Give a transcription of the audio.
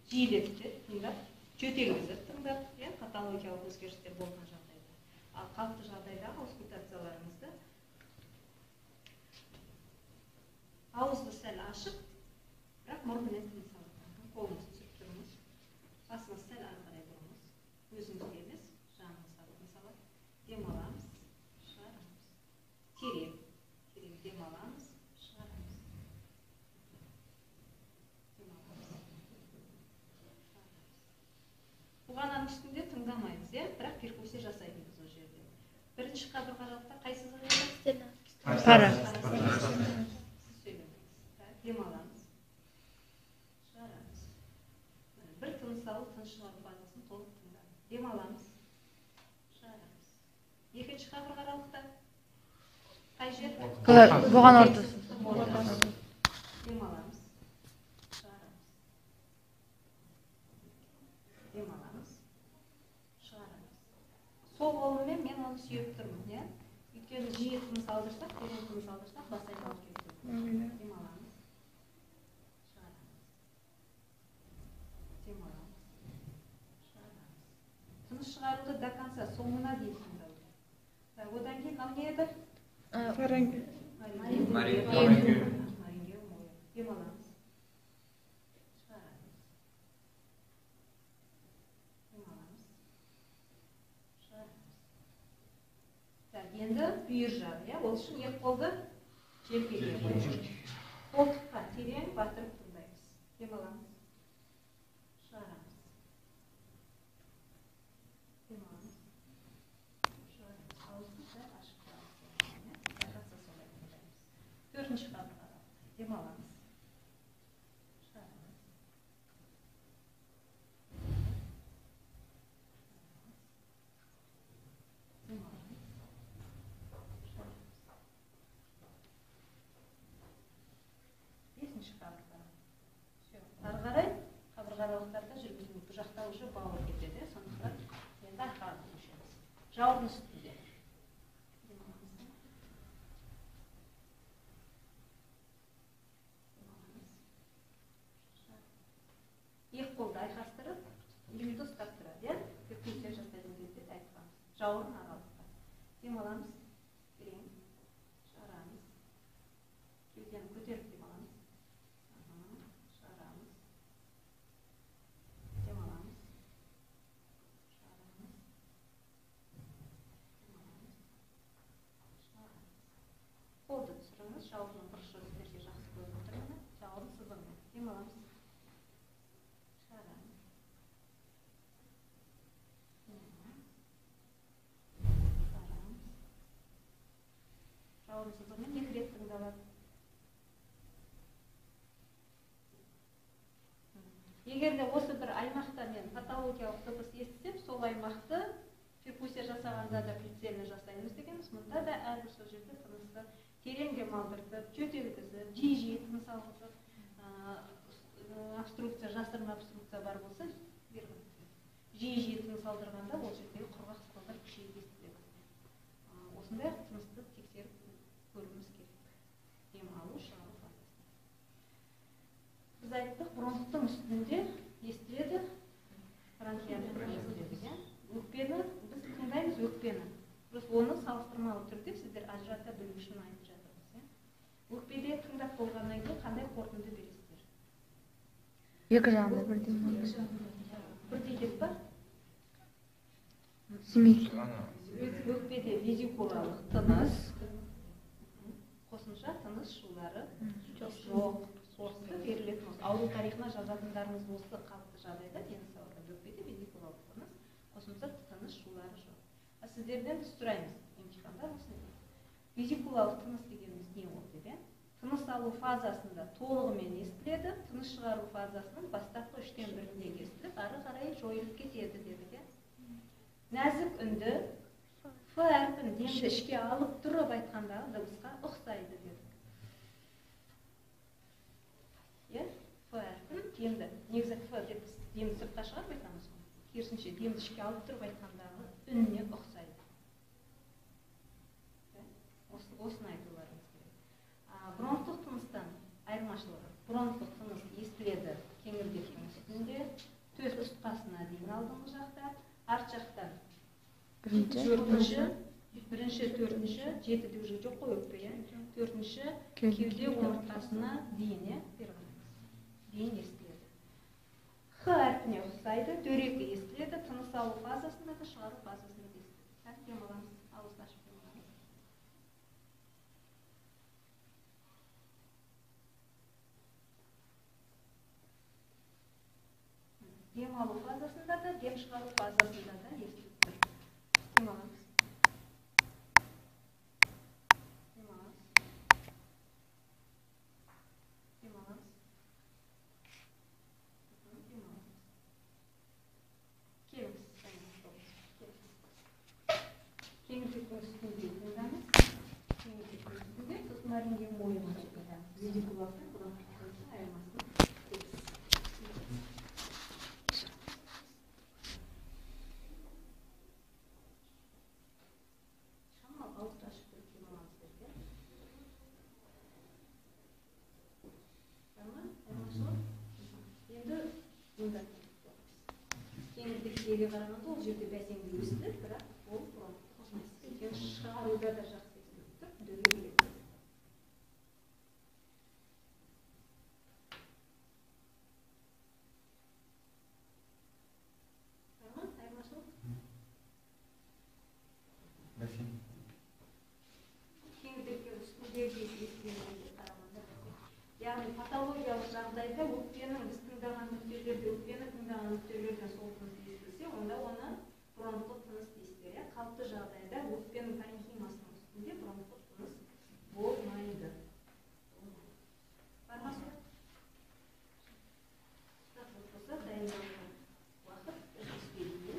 жиілетіп тыңдап, жөтелгізіп тыңдап, патологиялық өзгерістер болған жағдайда. Ал қалыпты жағдайдағы аускультацияларымызды ауызды сәл ашып, бірақ мұрнымен тыныс алып, қолымызды түсіріп тұрмыз, басымыз сәл ары қарай бұрымыз, өзімізге емес, жанымызға тыныс алып, демаламыз, шығарамыз. Терең демаламыз, шығарамыз. Бұғананың үстінде тыңдамаймыз, бірақ перкуссия жасаймыз ол жерде. Бірінші қабырға аралықта қайсысы жатады? Пара. Демаламыз, шығарамыз. Бір тыныс алып, тыныс шығару фазасын толық тыңдаймыз. Демаламыз, шығарамыз. Екінші қабырға аралықта қай жер? Бұған ортасы. Демаламыз, шығарамыз. Демаламыз, шығарамыз. Сол қолыммен мен оны сүйеп тұрмын, өйткені жиі тыныс алдырсақ, терең тыныс алдырсақ, бас айналып кетеді. Демаламыз. Тыныс шығаруды до конца, соңына дейін тыңдау. Одан кейін ал не еді? Фаренге. Маринге. Демаламыз. Шығарамыз. Демаламыз. Шығарамыз. Енді бүйір жағы, ол үшін екі қолды желкеге қойып, қолтыққа терең батырып тыңдаймыз. Демаламыз. Төртінші қабырға демаламыз, шығарамыз. Демаламыз, шығарамыз. Бесінші қабырға. Ары қарай қабырға аралықтарда жүргізілмейді. Бұл жақта уже бауыр кетеді, сондықтан енді арқаға көшеміз. Жауырын үстінде. Екі қолды айқастырып, үйімді ұстап тұрады, перкуссия жасайтын кезде айтқанбыз. Жауырын аралықта. Демаламыз, терең, шығарамыз. Кеудені көтеріп демаламыз. Шығарамыз. Демаламыз. Шығарамыз. Демаламыз. Шығарамыз. Қолды түсіріңіз, жауырынның бұрышы сіздерге жақсы көріп отырмын. Жауырын сызығымен. Демаламыз. Жауырын сызығымен екі рет тыңдалады. Егер де осы бір аймақта мен патологиялық дыбыс естісем, сол аймақты перкуссия жасағанда да прицельно жасаймыз дегенбіз. Мұнда да әрбір сол жерде тынысты терең демалдыртып, жөтелгізіп, жиі тыныс алғызып, обструкция, жасырын обструкция бар болса, жиі тыныс алдырғанда ол жердегі құрғақ сықылдар күшейіп естіледі. Осындай тынысты тексеріп көруіміз керек. Демалу, шығару фазасында. Біз айттық, бронхтың үстінде естіледі, бронхиямен естіледі. Өкпені, біз тыңдаймыз өкпені. Оны салыстырмалы түрде сіздер ажырата білу үшін айтып жатырмыз. Өкпеде тыңдап болғаннан кейін қандай қорытынды бересіздер? Екі жағында бірдей. Бірдей кет па? Өкпеде визикулалық тыныс, қосымша тыныс шулары жоқ. Осы берілетін осы ауру тарихына жазатындарымыз осы қалыпты жағдайда дені сауында өкпеде визикулалық тыныс, қосымша тыныс шулары жоқ. Сіздерден сұраймыз емтиханда осындай. Визикулалық тыныс дегеніміз не ол деп? Тыныс алу фазасында толығымен естіледі, тыныс шығару фазасының бастапқы 1/3 естіліп, ары қарай жойылып кетеді деді. Нәзік үнді Ф әрпін демді ішке алып тұрып айтқандағы дыбысқа ұқсайды дедік. Ф әрпін демді, негізі Ф деп демді сыртқа шығарып айтамыз. Керісінше демді ішке алып тұрып айтқандағы үніне ұқсайды. Осыны айтуларымыз керек. Бронхтық тыныстан айырмашылығы. Бронхтық тыныс естіледі кеңірдектің үстінде, алдыңғы жақта, арт жақта Birinci. бірінші, төртінші, жетіде уже жоқ қой өкпе, иә. Төртінші кеуде омыртқасына дейін, иә, бері қараңыз. Дейін естіледі. Х әрпіне ұқсайды, дөрекі естіледі, тыныс алу фазасында да, шығару фазасында да естіледі. Сәт демаламыз, ауызды ашып демаламыз. Дем алу фазасында да, дем шығару фазасында да естіліп тұр. Демаламыз. Кеңірдектің үстінде тыңдаңыз. Кеңірдектің үстінде, сосын наринген мойын ашылды. Ведикуласын, құлақ айырмасын. Шамал ауызды ашып тұрып демаламыздар, иә? Tamam, айырмашылық. Енді мұнда кеңірдектегі қарағанда ол жерде бәсеңді өсті, бірақ ол бұрын. Шығаруда да жақсы естіліп тұр, дөре келеді. Tamam, айырмашылық. Кеңірдектің үстіндегі естілгенге қарағанда. Яғни патологиялық жағдайда өкпенің біз тыңдаған нүктелерде, өкпені тыңдаған нүктелерден сол тыныс естілсе, онда оны бронхтық тыныс дейсіздер. Қалыпты жағдайда өкпенің паренхимасының үстінде бронхтық тыныс болмайды. Бар ма сұрақ? Сұрақ болса дайындалған уақыт өтіспейді.